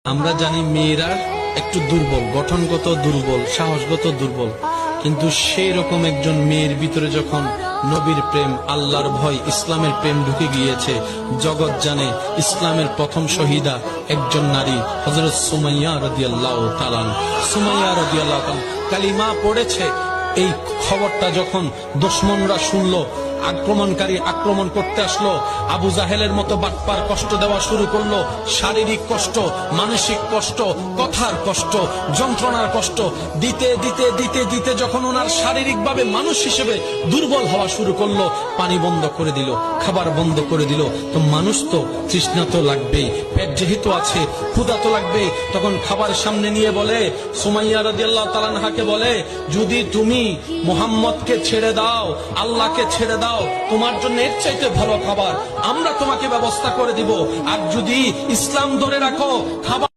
আমরা জানি মেয়েরা একটু দুর্বল, গঠনগত দুর্বল, সাহসগত দুর্বল, কিন্তু সেই রকম একজন মেয়ের ভিতরে যখন নবীর প্রেম, আল্লাহর ভয়, ইসলামের প্রেম ঢুকে গিয়েছে, জগৎ জানে ইসলামের প্রথম শহীদা একজন নারী হযরত সুমাইয়া রাদিয়াল্লাহু তাআলা। সুমাইয়া রাদিয়াল্লাহু তাআলা কালিমা পড়েছে। এই খবরটা যখন দুশমনরা শুনলো, আক্রমণকারী আক্রমণ করতে আসলো, আবু জাহেলের মতো বাটপার কষ্ট দেওয়া শুরু করলো, শারীরিক কষ্ট, মানসিক কষ্ট, কথার কষ্ট, যন্ত্রণার কষ্ট দিতে দিতে দিতে দিতে যখন ওনার শারীরিক ভাবে মানুষ হিসেবে দুর্বল হওয়া শুরু করলো, পানি বন্ধ করে দিল, খাবার বন্ধ করে দিল। তো মানুষ তো তৃষ্ণা তো লাগবেই, পেট যেহেতু আছে ক্ষুধা তো লাগবেই। তখন খাবার সামনে নিয়ে বলে, সুমাইয়া রাদিয়াল্লাহু তাআলা আনহাকে বলে, যদি তুমি মুহাম্মদকে ছেড়ে দাও, আল্লাহকে ছেড়ে দাও, তোমার জন্য এর চাইতে ভালো খাবার আমরা তোমাকে ব্যবস্থা করে দিব। আর যদি ইসলাম ধরে রাখো, খাবার